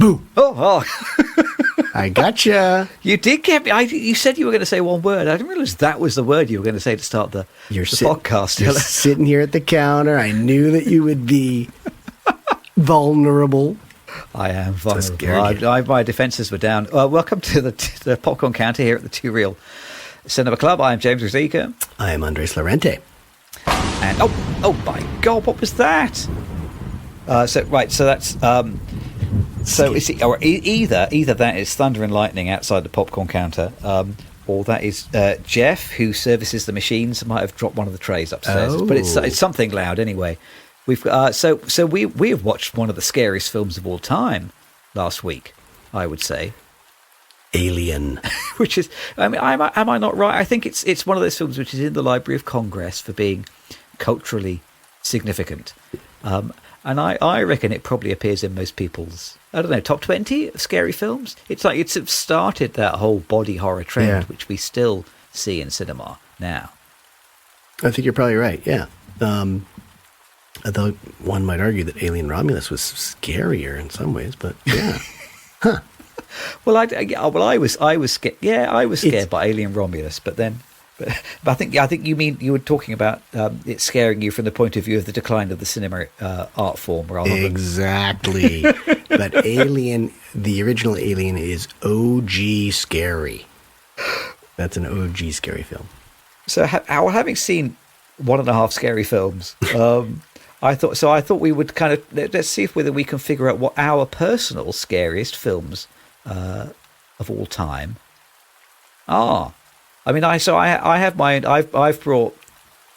Boo! Oh. I gotcha. You did get me. You said you were going to say one word. I didn't realize that was the word you were going to say to start the podcast. You're sitting here at the counter. I knew that you would be vulnerable. I am vulnerable. My defences were down. Welcome to the Popcorn Counter here at the Two Real Cinema Club. I am James Rosica. I am Andres Lorente. And oh my God, what was that? So that's it's either that is thunder and lightning outside the popcorn counter, or that is Jeff, who services the machines, might have dropped one of the trays upstairs. But it's something loud anyway. We've we have watched one of the scariest films of all time last week, I would say. Alien. Which is, I mean, am I not right? I think it's one of those films which is in the Library of Congress for being culturally significant. And I reckon it probably appears in most people's, I don't know, top 20 of scary films. It's like it's started that whole body horror trend, which we still see in cinema now. I think you're probably right, yeah. Although one might argue that Alien Romulus was scarier in some ways, but yeah. Huh. Well, I was scared. Yeah, I was scared by Alien Romulus, but I think you were talking about it scaring you from the point of view of the decline of the cinema art form, rather than exactly. But Alien, the original Alien, is OG scary. That's an OG scary film. So, having seen 1.5 scary films, I thought we would kind of let's see whether we can figure out what our personal scariest films of all time are. I mean, I have I've brought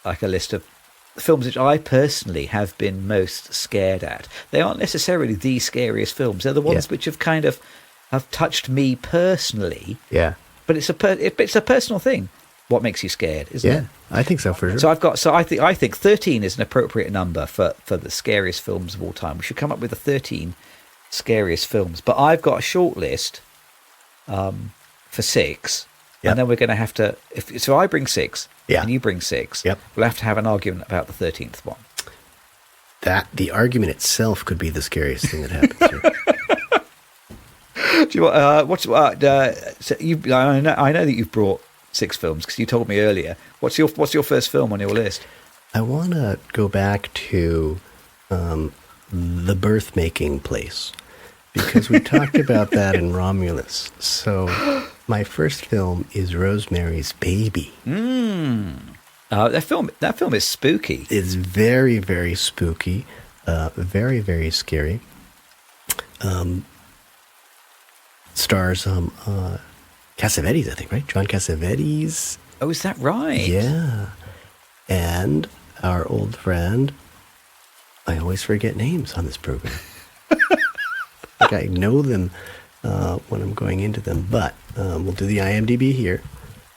like a list of films which I personally have been most scared at. They aren't necessarily the scariest films. They're the ones which have kind of have touched me personally. Yeah. But it's a personal thing. What makes you scared, isn't it? Yeah, I think so for sure. So I think 13 is an appropriate number for the scariest films of all time. We should come up with the 13 scariest films. But I've got a short list for 6. Yep. And then we're going to have to, if I bring 6 and you bring 6, we'll have to have an argument about the 13th one. The argument itself could be the scariest thing that happens here. Do you I know that you've brought 6 films because you told me earlier. What's your first film on your list? I want to go back to the birth-making place because we talked about that in Romulus. So my first film is Rosemary's Baby. That film is spooky. It's very, very spooky, very, very scary. Stars Cassavetes, I think, right? John Cassavetes. Oh, is that right? Yeah. And our old friend, I always forget names on this program. Like I know them when I'm going into them, but we'll do the IMDb here.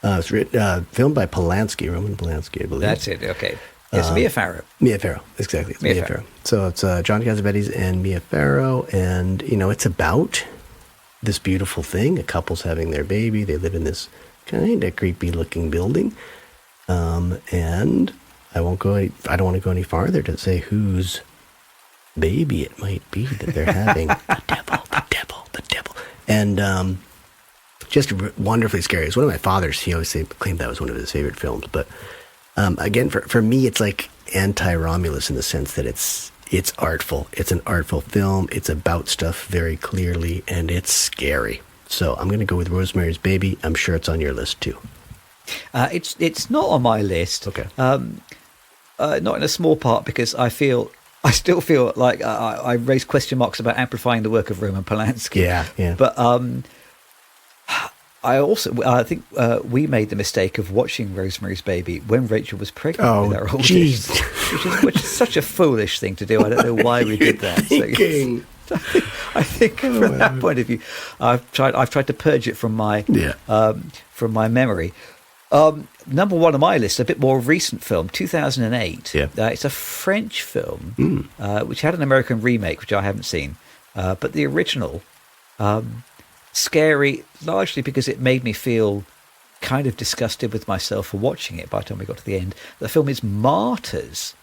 It's filmed by Roman Polanski, I believe. That's it, okay. It's Mia Farrow. Mia Farrow, exactly. It's Mia Farrow. So it's John Cassavetes and Mia Farrow, and, it's about this beautiful thing. A couple's having their baby. They live in this kind of creepy-looking building. And I don't want to go any farther to say whose baby it might be that they're having. The devil. And just wonderfully scary. It's one of my father's. He always claimed that was one of his favorite films. But again, for me, it's like anti-Romulus in the sense that it's artful. It's an artful film. It's about stuff very clearly, and it's scary. So I'm going to go with Rosemary's Baby. I'm sure it's on your list too. It's not on my list. Okay. Not in a small part because I still feel like I raise question marks about amplifying the work of Roman Polanski. Yeah. But I think we made the mistake of watching Rosemary's Baby when Rachel was pregnant with our oldest, which is such a foolish thing to do. I don't know why we did that. I think from that point of view, I've tried to purge it from my memory. Number one on my list, a bit more recent film, 2008. Yeah. It's a French film which had an American remake, which I haven't seen, but the original. Scary, largely because it made me feel kind of disgusted with myself for watching it by the time we got to the end. The film is Martyrs.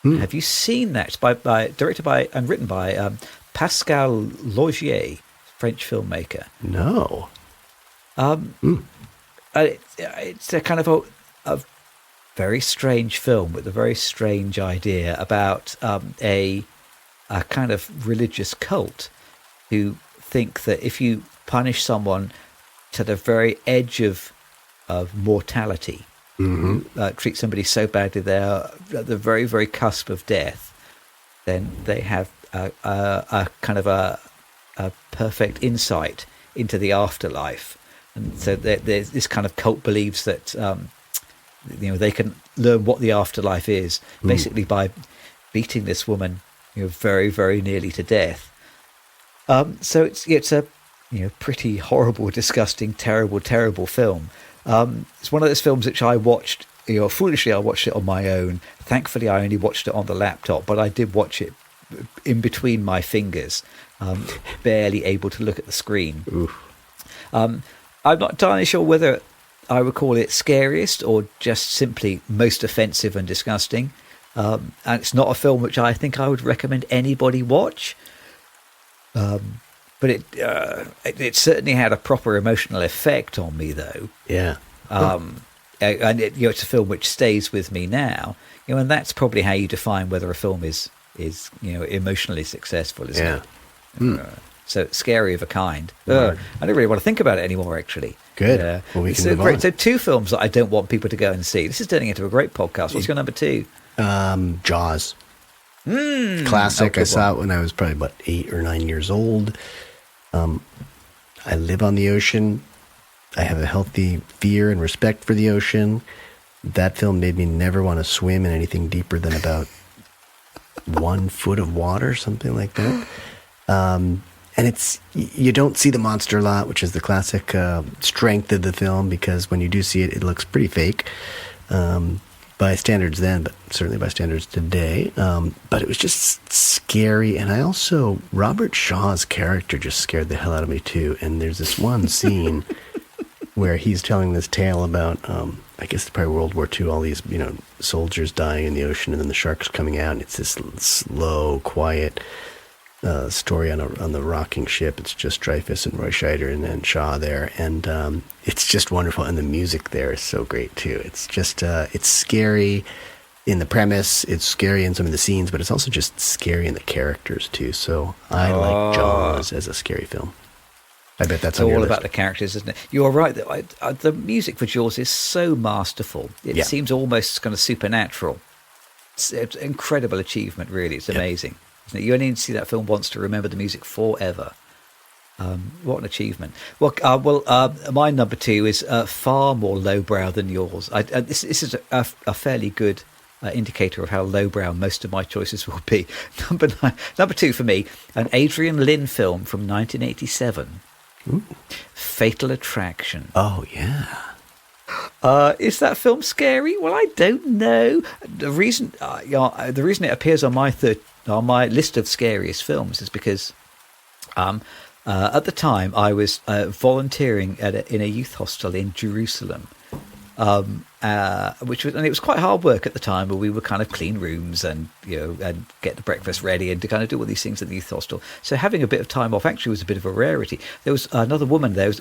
Have you seen that? It's directed by and written by Pascal Laugier. French filmmaker. No. It's a kind of a very strange film with a very strange idea about a kind of religious cult who think that if you punish someone to the very edge of mortality, treat somebody so badly they're at the very, very cusp of death, then they have a kind of a perfect insight into the afterlife. And so there's this kind of cult believes that they can learn what the afterlife is basically by beating this woman very, very nearly to death. So it's a pretty horrible, disgusting, terrible, terrible film. It's one of those films which I watched. Foolishly I watched it on my own. Thankfully, I only watched it on the laptop, but I did watch it in between my fingers, barely able to look at the screen. I'm not entirely sure whether I would call it scariest or just simply most offensive and disgusting. And it's not a film which I think I would recommend anybody watch. But it certainly had a proper emotional effect on me, though. Yeah. And it's a film which stays with me now. And that's probably how you define whether a film is emotionally successful, isn't it? So scary of a kind. I don't really want to think about it anymore, actually. Good. Well, we can move on. So 2 films that I don't want people to go and see. This is turning into a great podcast. What's your number 2? Jaws. Classic. I saw it when I was probably about 8 or 9 years old. I live on the ocean. I have a healthy fear and respect for the ocean. That film made me never want to swim in anything deeper than about 1 foot of water, something like that. And you don't see the monster a lot, which is the classic strength of the film, because when you do see it, it looks pretty fake by standards then, but certainly by standards today. But it was just scary. And Robert Shaw's character just scared the hell out of me too. And there's this one scene where he's telling this tale about, I guess it's probably World War II, all these, soldiers dying in the ocean and then the sharks coming out. And it's this slow, quiet story on the rocking ship. It's just Dreyfuss and Roy Scheider and Shaw there, and it's just wonderful. And the music there is so great too. It's just it's scary in the premise, it's scary in some of the scenes, but it's also just scary in the characters too. So I like Jaws as a scary film. I bet that's on your all list. About the characters, isn't it? You are right that the music for Jaws is so masterful. It seems almost kind of supernatural. It's an incredible achievement, really. It's amazing. You only need to see that film once to remember the music forever. What an achievement! Well, my number 2 is far more lowbrow than yours. This is a fairly good indicator of how lowbrow most of my choices will be. Number 2 for me, an Adrian Lyne film from 1987, Fatal Attraction. Oh yeah. Is that film scary? Well, I don't know. The reason it appears on my list of scariest films is because at the time I was volunteering in a youth hostel in Jerusalem, and it was quite hard work at the time, where we would kind of clean rooms and and get the breakfast ready and to kind of do all these things at the youth hostel. So having a bit of time off actually was a bit of a rarity. There was another woman there.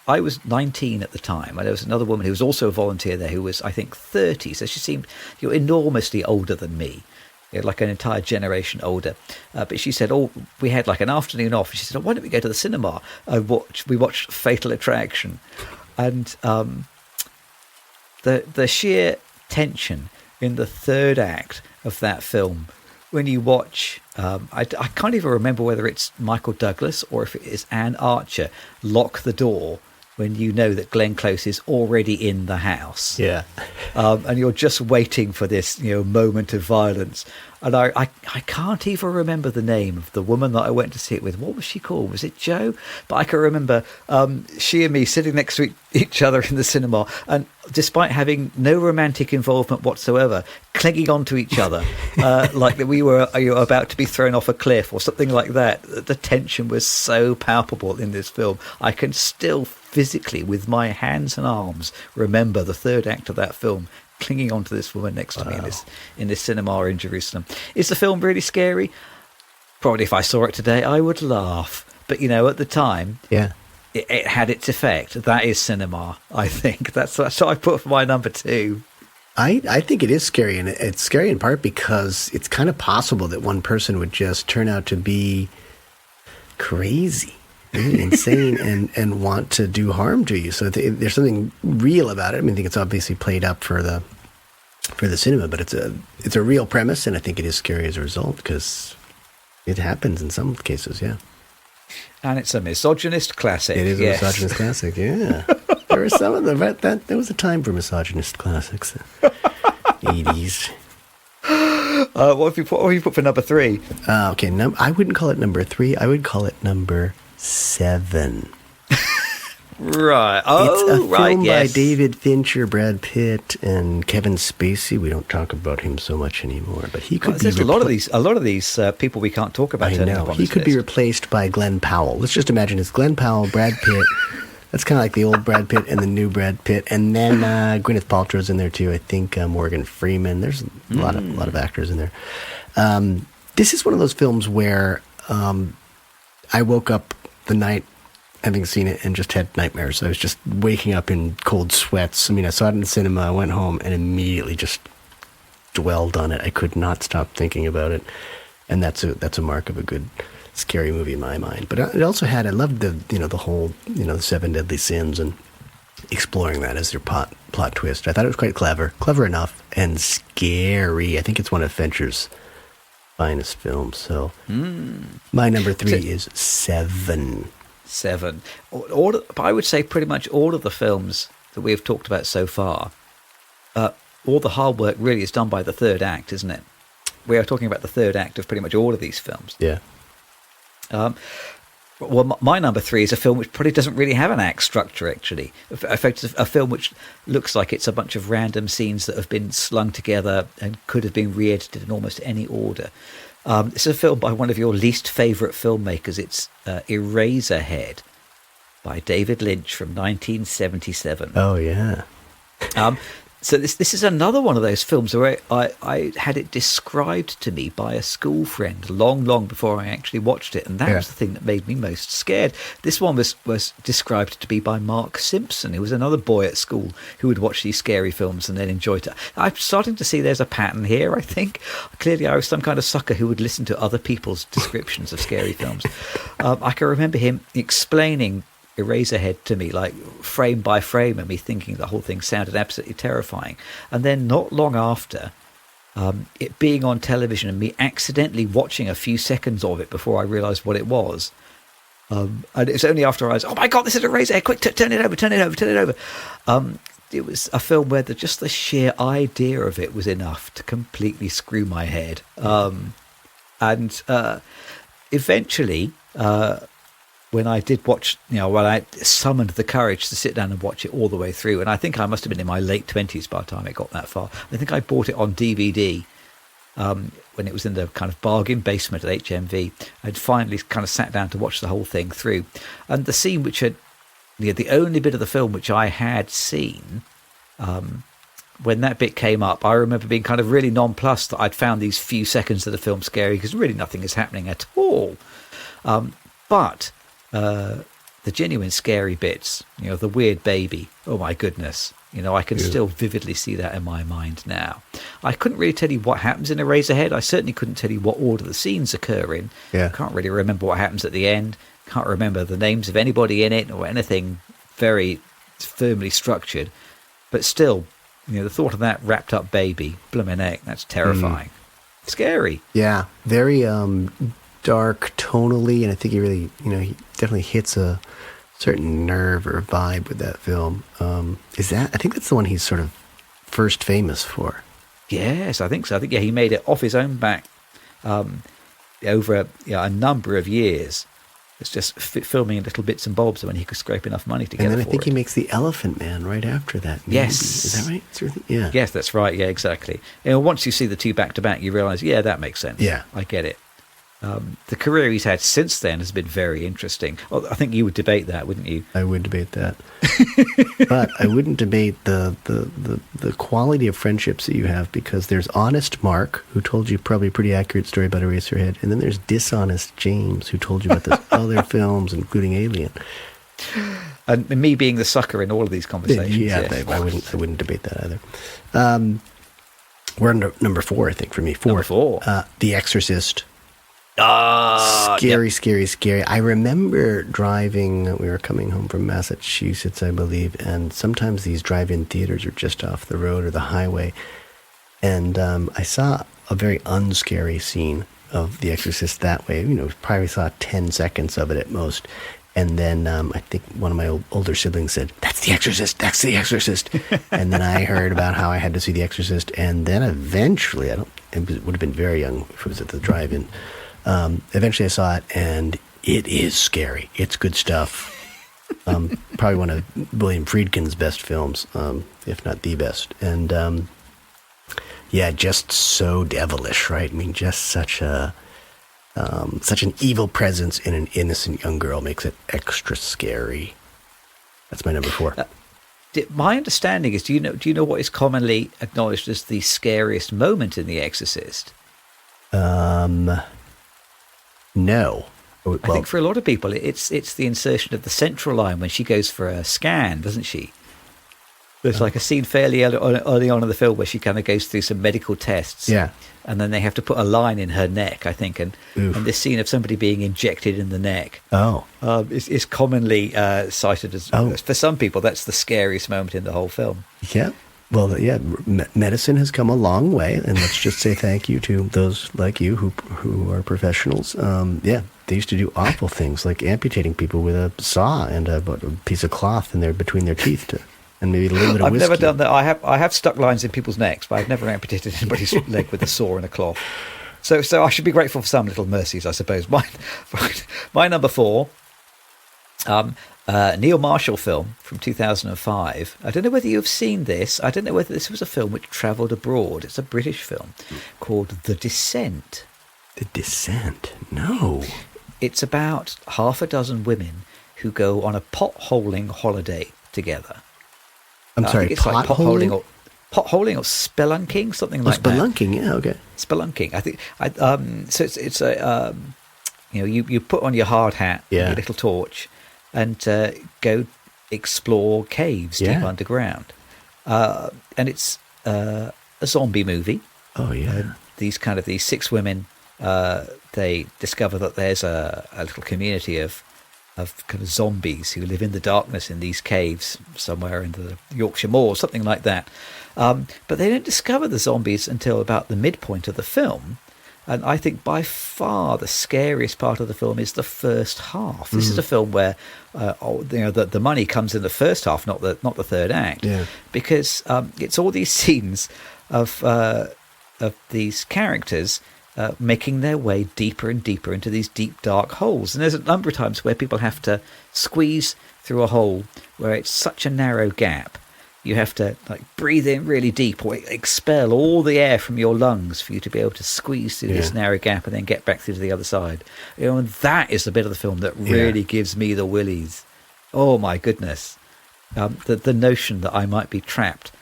I was 19 at the time, and there was another woman who was also a volunteer there who was, I think, 30. So she seemed enormously older than me, like an entire generation older. But she said, we had like an afternoon off. She said, why don't we go to the cinema? We watched Fatal Attraction. And the sheer tension in the third act of that film, when you watch, I can't even remember whether it's Michael Douglas or if it is Anne Archer, lock the door when you know that Glenn Close is already in the house. Yeah. And you're just waiting for this, moment of violence. And I can't even remember the name of the woman that I went to see it with. What was she called? Was it Jo? But I can remember she and me sitting next to each other in the cinema, and despite having no romantic involvement whatsoever, clinging onto each other like that we were about to be thrown off a cliff or something like that. The tension was so palpable in this film. I can still physically, with my hands and arms, remember the third act of that film, clinging onto this woman next to me in this cinema in Jerusalem. Is the film really scary? Probably if I saw it today, I would laugh. But, you know, at the time, Yeah. it had its effect. That is cinema, I think. That's what I put for my number 2. I think it is scary, and it's scary in part because it's kind of possible that one person would just turn out to be crazy, really insane, and want to do harm to you. So there's something real about it. I mean, I think it's obviously played up for the cinema, but it's a real premise, and I think it is scary as a result because it happens in some cases. Yeah, and it's a misogynist classic. It is a misogynist classic. Yeah. There were some of them. There was a time for misogynist classics. 80s. What have you put for number 3? Okay, I wouldn't call it number 3. I would call it number 7. Right. It's a film by Yes. David Fincher, Brad Pitt, and Kevin Spacey. We don't talk about him so much anymore, but he could be. There's a lot of these people we can't talk about. I know he could be replaced by Glenn Powell. Let's just imagine it's Glenn Powell, Brad Pitt. That's kind of like the old Brad Pitt and the new Brad Pitt, and then Gwyneth Paltrow's in there too. I think Morgan Freeman. There's a lot of actors in there. This is one of those films where I woke up the night having seen it and just had nightmares. I was just waking up in cold sweats. I mean, I saw it in the cinema. I went home and immediately just dwelled on it. I could not stop thinking about it, and that's a mark of a good scary movie in my mind. But it also had, I loved the whole, the 7 deadly sins and exploring that as their plot twist. I thought it was quite clever enough, and scary. I think it's one of Fincher's finest films. So my number 3 is 7. 7. I would say pretty much all of the films that we have talked about so far, all the hard work really is done by the third act, isn't it? We are talking about the third act of pretty much all of these films. Yeah. Well, my number 3 is a film which probably doesn't really have an act structure, actually. In fact, it's a film which looks like it's a bunch of random scenes that have been slung together and could have been re-edited in almost any order. It's a film by one of your least favourite filmmakers. It's Eraserhead by David Lynch from 1977. Oh, yeah. So this is another one of those films where I had it described to me by a school friend long before I actually watched it, and that was the thing that made me most scared. This one was described to me by Mark Simpson, who was another boy at school who would watch these scary films and then enjoy it. I'm starting to see there's a pattern here, I think. Clearly I was some kind of sucker who would listen to other people's descriptions of scary films. I can remember him explaining Eraserhead to me, like frame by frame, and me thinking the whole thing sounded absolutely terrifying. And then not long after, it being on television and me accidentally watching a few seconds of it before I realised what it was. And it's only after I was, oh my God, this is Eraserhead, quick, turn it over. It was a film where just the sheer idea of it was enough to completely screw my head. And eventually, when I did watch, when I summoned the courage to sit down and watch it all the way through, and I think I must have been in my late 20s by the time it got that far. I think I bought it on DVD when it was in the kind of bargain basement at HMV. I'd finally kind of sat down to watch the whole thing through. And the scene which had, the only bit of the film which I had seen, when that bit came up, I remember being kind of really nonplussed that I'd found these few seconds of the film scary, because really nothing is happening at all. But the genuine scary bits, the weird baby, oh my goodness, I can still vividly see that in my mind now. I couldn't really tell you what happens in Eraserhead. I certainly couldn't tell you what order the scenes occur in. Yeah. Can't really remember what happens at the end. Can't remember the names of anybody in it or anything very firmly structured. But still, the thought of that wrapped up baby, bloomin' heck, that's terrifying. Scary. Yeah, very dark tonally, and I think he really, he definitely hits a certain nerve or vibe with that film. I think that's the one he's sort of first famous for. Yes, I think so. I think he made it off his own back over a number of years. It's just filming in little bits and bobs when he could scrape enough money together. And then I think he makes The Elephant Man right after that. Maybe. Yes. Is that right? Yeah. Yes, that's right. Yeah, exactly. Once you see the two back to back, you realise, yeah, that makes sense. Yeah. I get it. The career he's had since then has been very interesting. Well, I think you would debate that, wouldn't you? I would debate that. But I wouldn't debate the quality of friendships that you have, because there's honest Mark, who told you probably a pretty accurate story about Eraserhead, and then there's dishonest James, who told you about those other films, including Alien. And me being the sucker in all of these conversations. Yeah, yes. I wouldn't debate that either. We're on number 4, I think, for me. Number 4. The Exorcist. Scary. Scary. I remember driving, we were coming home from Massachusetts, I believe, and sometimes these drive-in theaters are just off the road or the highway. And I saw a very unscary scene of The Exorcist that way. Probably saw 10 seconds of it at most. And then I think one of my older siblings said, "That's The Exorcist, that's The Exorcist." And then I heard about how I had to see The Exorcist. And then eventually, it would have been very young if it was at the drive-in. Eventually I saw it, and it is scary. It's good stuff. Probably one of William Friedkin's best films, if not the best. And just so devilish, right? I mean, just such an evil presence in an innocent young girl makes it extra scary. That's my number 4. My understanding is, do you know what is commonly acknowledged as the scariest moment in The Exorcist? No. I think for a lot of people, it's the insertion of the central line when she goes for a scan, doesn't she? There's like a scene fairly early on in the film where she kind of goes through some medical tests. Yeah. And then they have to put a line in her neck, I think. And this scene of somebody being injected in the neck is commonly cited as, for some people, that's the scariest moment in the whole film. Yeah. Well, medicine has come a long way, and let's just say thank you to those like you who are professionals. They used to do awful things like amputating people with a saw and a piece of cloth between their teeth, and maybe a little bit of whiskey. I've never done that. I have stuck lines in people's necks, but I've never amputated anybody's leg with a saw and a cloth. So I should be grateful for some little mercies, I suppose. My number 4. Neil Marshall film from 2005. I don't know whether you've seen this. I don't know whether this was a film which travelled abroad. It's a British film called The Descent. The Descent? No. It's about half a dozen women who go on a potholing holiday together. I'm sorry, potholing or spelunking, something like that. Spelunking, yeah, okay. Spelunking. I think. So it's a you put on your hard hat, and your little torch, and go explore caves deep underground. And it's a zombie movie. Oh, yeah. These 6 women, they discover that there's a little community of kind of zombies who live in the darkness in these caves somewhere in the Yorkshire Moors, something like that. But they don't discover the zombies until about the midpoint of the film. And I think by far the scariest part of the film is the first half. This is a film where the money comes in the first half, not the third act, because it's all these scenes of these characters making their way deeper and deeper into these deep, dark holes. And there's a number of times where people have to squeeze through a hole where it's such a narrow gap. You have to breathe in really deep or expel all the air from your lungs for you to be able to squeeze through this narrow gap and then get back through to the other side. And that is the bit of the film that really gives me the willies. Oh my goodness. The notion that I might be trapped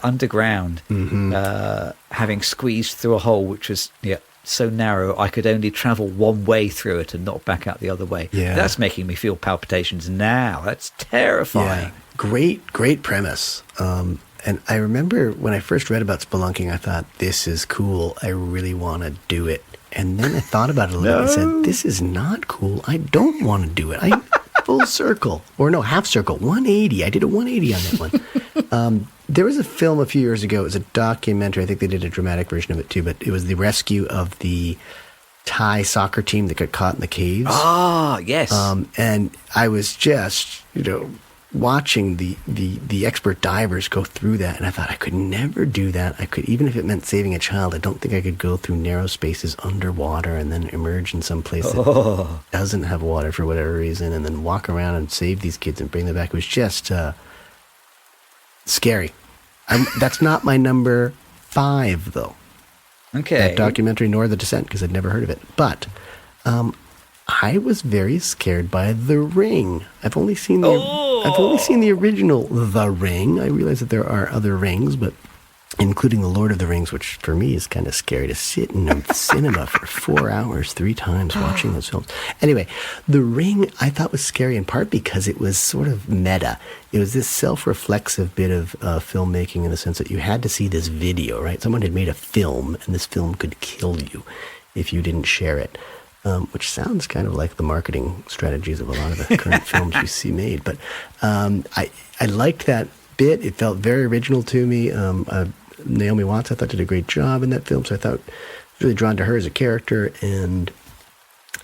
underground, having squeezed through a hole which was so narrow I could only travel one way through it and not back out the other way. That's making me feel palpitations now. That's terrifying. Great premise. And I remember when I first read about spelunking, I thought, this is cool. I really want to do it. And then I thought about it a little and said, this is not cool. I don't want to do it. Full circle. Or no, half circle. 180. I did a 180 on that one. There was a film a few years ago. It was a documentary. I think they did a dramatic version of it too. But it was the rescue of the Thai soccer team that got caught in the caves. Ah, yes. And I was just, watching the expert divers go through that, and I thought I could never do that. I could, even if it meant saving a child, I don't think I could go through narrow spaces underwater and then emerge in some place that doesn't have water for whatever reason, and then walk around and save these kids and bring them back. It was just scary. That's not my number 5, though. Okay. That documentary nor The Descent, because I'd never heard of it. But I was very scared by The Ring. I've only seen the original The Ring. I realize that there are other rings, but including The Lord of the Rings, which for me is kind of scary to sit in a cinema for 4 hours, 3 times watching those films. Anyway, The Ring I thought was scary in part because it was sort of meta. It was this self-reflexive bit of filmmaking in the sense that you had to see this video, right? Someone had made a film, and this film could kill you if you didn't share it, which sounds kind of like the marketing strategies of a lot of the current films you see made. But I liked that bit. It felt very original to me. Naomi Watts, I thought, did a great job in that film, so I thought I was really drawn to her as a character, and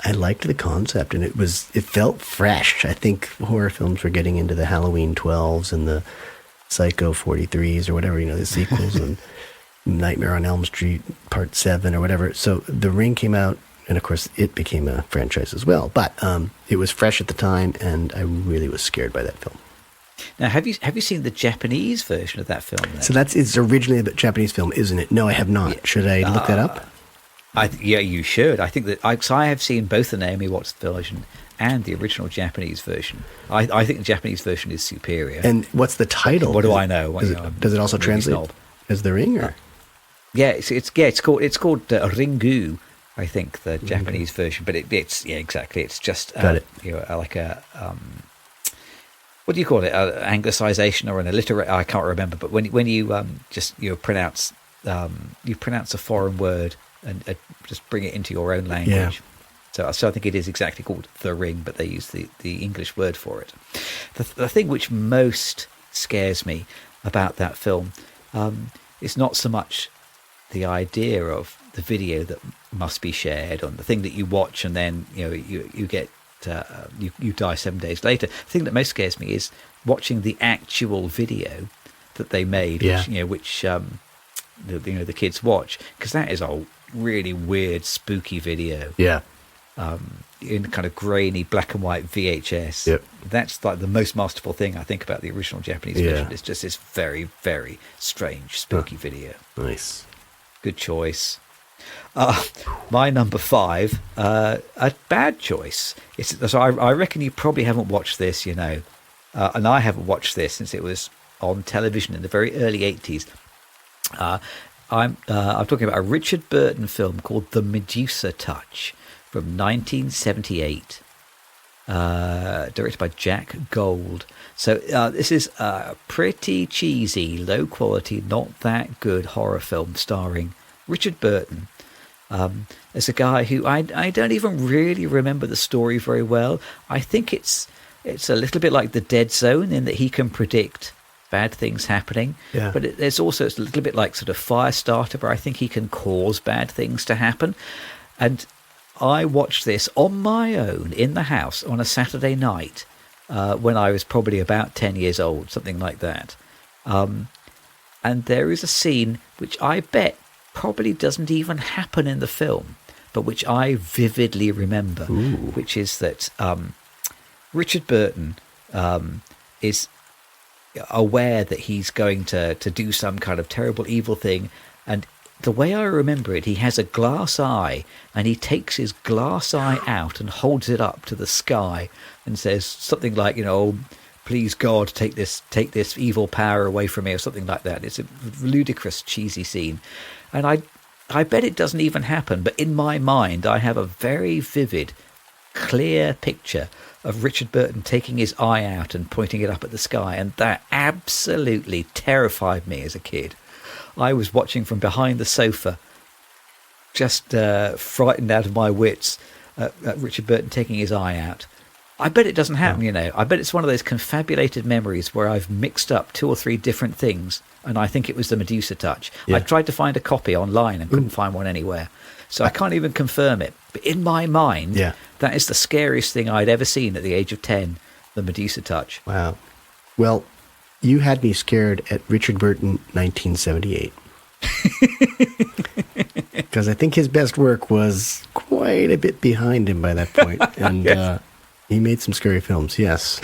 I liked the concept, and it felt fresh. I think horror films were getting into the Halloween 12s and the Psycho 43s or whatever, the sequels, and Nightmare on Elm Street Part 7 or whatever. So The Ring came out, and of course it became a franchise as well, but it was fresh at the time, and I really was scared by that film. Now, have you seen the Japanese version of that film? Then? So it's originally a Japanese film, isn't it? No, I have not. Yeah. Should I look that up? Yeah, you should. I think that I have seen both the Naomi Watts version and the original Japanese version. I think the Japanese version is superior. And what's the title? What do I know? Does it also translate as The Ring? Or? Yeah, it's called Ringu. I think the Japanese version, but it's exactly. It's just Got it. Like a. What do you call it? Anglicization or an alliteration? I can't remember. But when you pronounce a foreign word and just bring it into your own language. Yeah. So I think it is exactly called The Ring, but they use the English word for it. The thing which most scares me about that film is not so much the idea of the video that must be shared, or the thing that you watch and then you get. You die 7 days later. The thing that most scares me is watching the actual video that they made, which the kids watch, because that is a really weird, spooky video. Yeah. In kind of grainy black and white VHS. Yep. That's like the most masterful thing I think about the original Japanese version. It's just this very, very strange, spooky video. Nice. Good choice. My number 5, a bad choice. So I reckon you probably haven't watched this, and I haven't watched this since it was on television in the very early 80s. I'm talking about a Richard Burton film called The Medusa Touch from 1978, directed by Jack Gold. So this is a pretty cheesy, low quality, not that good horror film starring Richard Burton. As a guy who I don't even really remember the story very well. I think it's a little bit like The Dead Zone in that he can predict bad things happening. Yeah. But it's also a little bit like sort of Firestarter, where I think he can cause bad things to happen. And I watched this on my own in the house on a Saturday night when I was probably about 10 years old, something like that. And there is a scene which I bet probably doesn't even happen in the film, but which I vividly remember, which is that Richard Burton is aware that he's going to do some kind of terrible evil thing, and the way I remember it, he has a glass eye, and he takes his glass eye out and holds it up to the sky and says something like, please God, take this evil power away from me, or something like that. It's a ludicrous, cheesy scene. And I bet it doesn't even happen, but in my mind, I have a very vivid, clear picture of Richard Burton taking his eye out and pointing it up at the sky, and that absolutely terrified me as a kid. I was watching from behind the sofa, just frightened out of my wits at Richard Burton taking his eye out. I bet it doesn't happen, I bet it's one of those confabulated memories where I've mixed up 2 or 3 different things, and I think it was the Medusa Touch. Yeah. I tried to find a copy online and couldn't find one anywhere, so I can't even confirm it. But in my mind, that is the scariest thing I'd ever seen at the age of 10, the Medusa Touch. Wow. Well, you had me scared at Richard Burton 1978. Because I think his best work was quite a bit behind him by that point. And yes. He made some scary films, yes.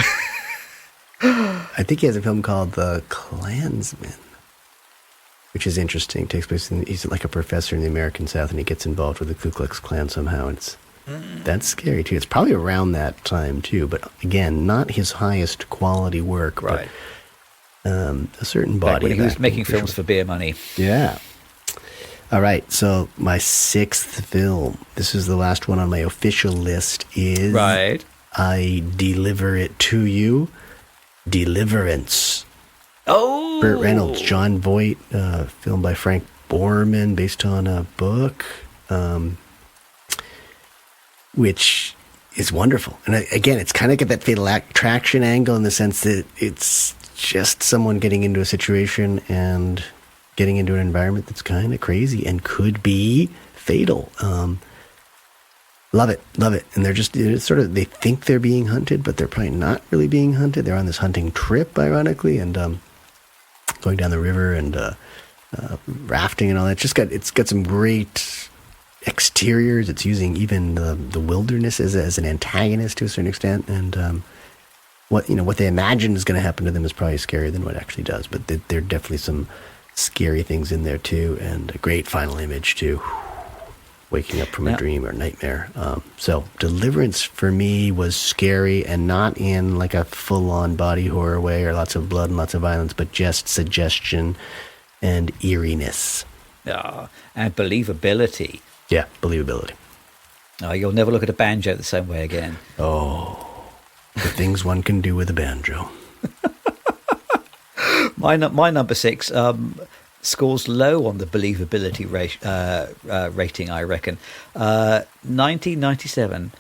I think he has a film called The Klansman. which is interesting. It takes place he's like a professor in the American South, and he gets involved with the Ku Klux Klan somehow. That's scary too. It's probably around that time too, but again, not his highest quality work. Right. But, a certain body. Back when he was making films for beer money. Yeah. All right. So my sixth film. This is the last one on my official list. Is right. I Deliver It to You. Deliverance. Oh, Burt Reynolds, John Voight, film by Frank Borman, based on a book, which is wonderful. And again, it's kind of got that fatal attraction angle in the sense that it's just someone getting into a situation and getting into an environment that's kind of crazy and could be fatal. Love it. And they're just they think they're being hunted, but they're probably not really being hunted. They're on this hunting trip, ironically, and going down the river and rafting and all that. It's got some great exteriors. It's using even the wilderness as an antagonist to a certain extent, and what they imagine is going to happen to them is probably scarier than what actually does. But there are definitely some scary things in there too, and a great final image too. Waking up from a dream or nightmare. So Deliverance for me was scary, and not in like a full-on body horror way or lots of blood and lots of violence, but just suggestion and eeriness. And believability. Yeah, believability. You'll never look at a banjo the same way again. Oh, the things one can do with a banjo. My number 6 scores low on the believability rating, I reckon. 1997,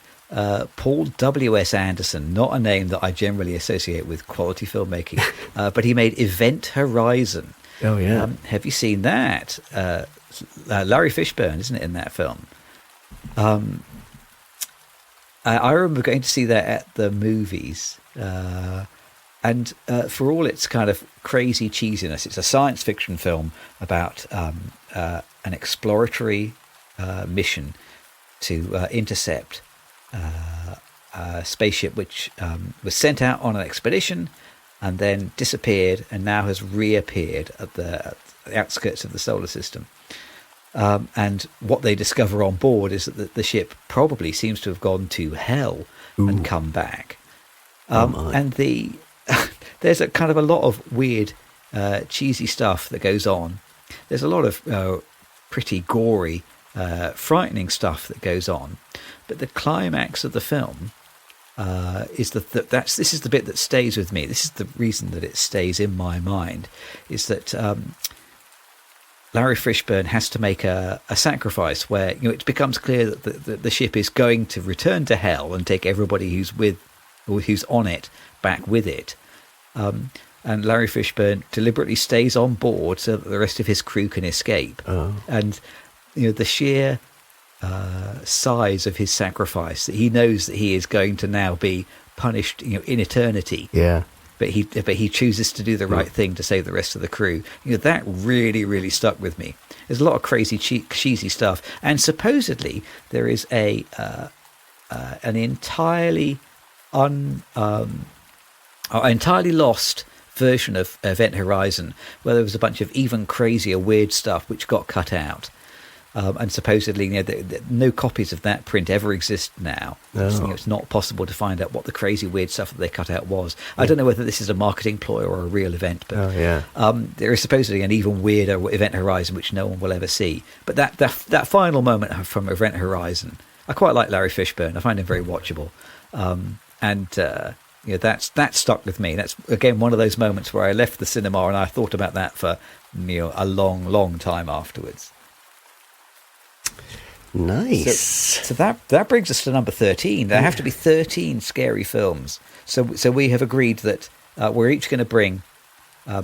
Paul W.S. Anderson, not a name that I generally associate with quality filmmaking, but he made Event Horizon. Oh, yeah. Have you seen that? Larry Fishburne, isn't it, in that film? I remember going to see that at the movies. And for all its kind of crazy cheesiness, it's a science fiction film about an exploratory mission to intercept a spaceship which was sent out on an expedition and then disappeared and now has reappeared at the outskirts of the solar system. And what they discover on board is that the ship probably seems to have gone to hell and come back. And there's a kind of a lot of weird, cheesy stuff that goes on. There's a lot of pretty gory, frightening stuff that goes on. But the climax of the film is this is the bit that stays with me. This is the reason that it stays in my mind, is that Larry Fishburne has to make a sacrifice where it becomes clear that the ship is going to return to hell and take everybody who's on it back with it. And Larry Fishburne deliberately stays on board so that the rest of his crew can escape. And the sheer size of his sacrifice, that he knows that he is going to now be punished in eternity. Yeah. But he chooses to do the right thing to save the rest of the crew. That really, really stuck with me. There's a lot of crazy, cheesy stuff, and supposedly there is an entirely entirely lost version of Event Horizon, where there was a bunch of even crazier, weird stuff which got cut out. And supposedly, no copies of that print ever exist now. So, it's not possible to find out what the crazy, weird stuff that they cut out was. I don't know whether this is a marketing ploy or a real event, but there is supposedly an even weirder Event Horizon which no one will ever see. But that final moment from Event Horizon, I quite like Larry Fishburne. I find him very watchable, that stuck with me. That's again one of those moments where I left the cinema and I thought about that for a long, long time afterwards. Nice. So that brings us to number 13. There have to be 13 scary films. So we have agreed that we're each going to bring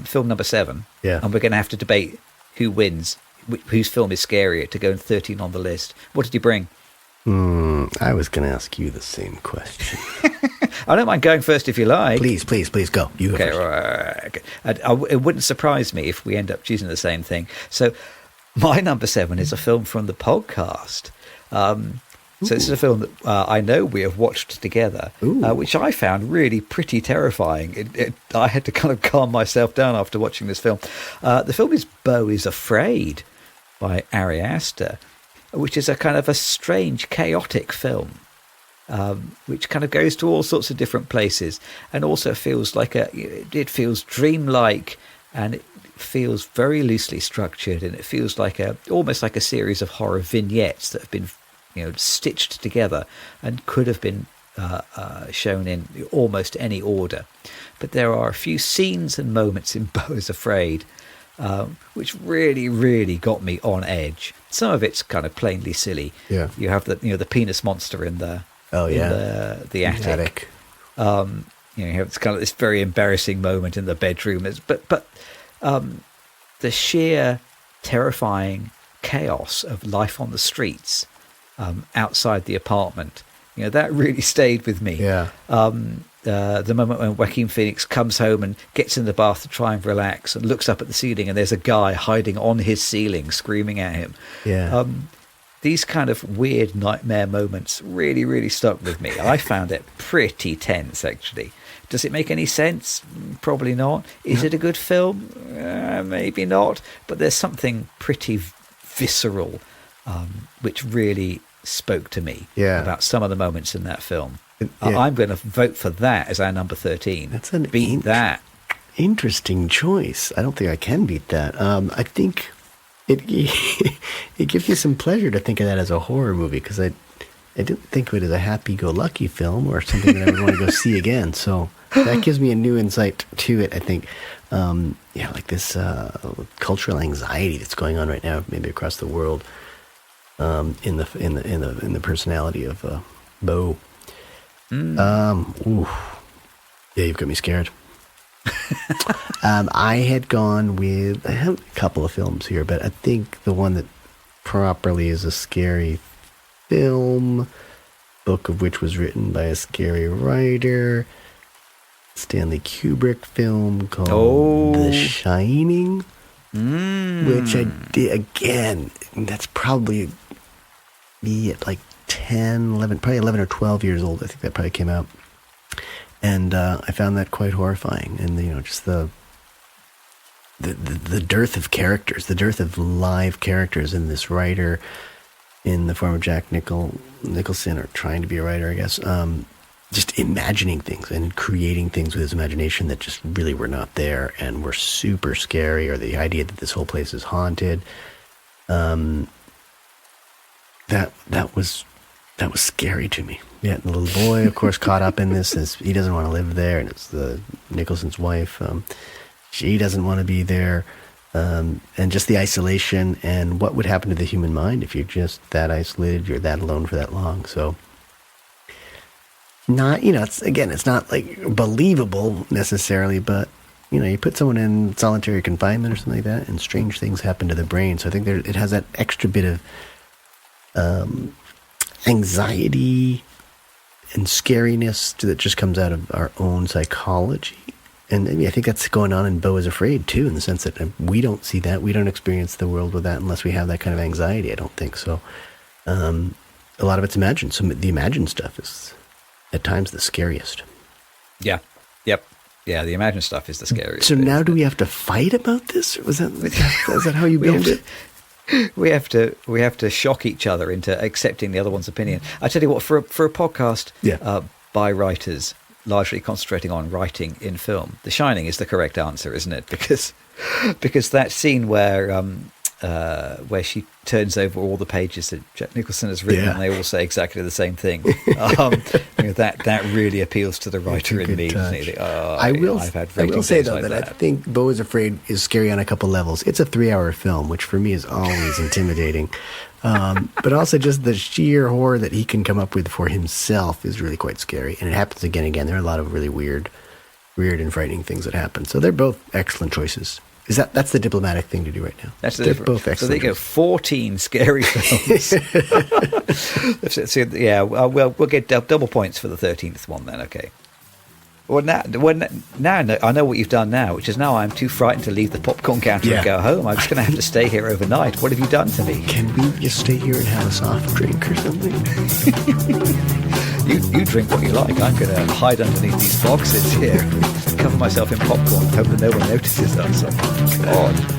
film number 7. Yeah. And we're going to have to debate who wins, whose film is scarier, to go in 13 on the list. What did you bring? I was going to ask you the same question. I don't mind going first if you like. Please go. You go first. Right. It wouldn't surprise me if we end up choosing the same thing. So my number 7 is a film from the podcast. So this is a film that I know we have watched together, which I found really pretty terrifying. I had to kind of calm myself down after watching this film. The film is Beau is Afraid by Ari Aster, which is a kind of a strange, chaotic film, which kind of goes to all sorts of different places, and also feels like it feels dreamlike, and it feels very loosely structured, and it feels like almost like a series of horror vignettes that have been stitched together and could have been shown in almost any order. But there are a few scenes and moments in Beau is Afraid which really, really got me on edge. Some of it's kind of plainly silly. Yeah. You have the penis monster in the the attic. You have it's kind of this very embarrassing moment in the bedroom. But the sheer terrifying chaos of life on the streets outside the apartment, that really stayed with me. Yeah. The moment when Joaquin Phoenix comes home and gets in the bath to try and relax and looks up at the ceiling and there's a guy hiding on his ceiling screaming at him. Yeah. These kind of weird nightmare moments really, really stuck with me. I found it pretty tense, actually. Does it make any sense? Probably not. Is it a good film? Maybe not. But there's something pretty visceral which really spoke to me about some of the moments in that film. I'm going to vote for that as our number 13. That's an that. Interesting choice. I don't think I can beat that. I think it gives you some pleasure to think of that as a horror movie, because I didn't think of it as a happy-go-lucky film or something that I would want to go see again. So that gives me a new insight to it, I think. Like this cultural anxiety that's going on right now, maybe across the world, in the personality of Beau. Yeah, you've got me scared. I had gone with, I have a couple of films here, but I think the one that properly is a scary film, book of which was written by a scary writer, Stanley Kubrick film called The Shining, which I did, again, that's probably me at like 10, 11, probably 11 or 12 years old. I think that probably came out. And I found that quite horrifying. And, just the dearth of characters, the dearth of live characters in this writer in the form of Jack Nicholson, or trying to be a writer, I guess, just imagining things and creating things with his imagination that just really were not there and were super scary, or the idea that this whole place is haunted. That was scary to me. Yeah, the little boy, of course, caught up in this. He doesn't want to live there, and it's the Nicholson's wife. She doesn't want to be there, and just the isolation and what would happen to the human mind if you're just that isolated, you're that alone for that long. So, it's not like believable necessarily, but you put someone in solitary confinement or something like that, and strange things happen to the brain. So I think it has that extra bit of anxiety and scariness that just comes out of our own psychology. And I think that's going on in Beau is Afraid too, in the sense that we don't see that. We don't experience the world with that unless we have that kind of anxiety, I don't think. So a lot of it's imagined. So the imagined stuff is at times the scariest. Yeah. Yep. Yeah, the imagined stuff is the scariest. So now do we have to fight about this? Is that how you build it? We have to shock each other into accepting the other one's opinion. I tell you what, for a podcast by writers largely concentrating on writing in film, The Shining is the correct answer, isn't it? Because that scene where she turns over all the pages that Jack Nicholson has written, and they all say exactly the same thing. That really appeals to the writer in me. I will say though that I think Beau is Afraid is scary on a couple levels. It's a 3-hour film, which for me is always intimidating. But also just the sheer horror that he can come up with for himself is really quite scary. And it happens again and again. There are a lot of really weird and frightening things that happen. So they're both excellent choices. That's the diplomatic thing to do right now. They're both excellent. So there you go, 14 scary films. So, we'll get double points for the 13th one then, okay. Well, now I know what you've done now, which is now I'm too frightened to leave the popcorn counter and go home. I'm just going to have to stay here overnight. What have you done to me? Can we just stay here and have a soft drink or something? You drink what you like. I'm going to hide underneath these boxes here, cover myself in popcorn, hope that no one notices us. Oh, God.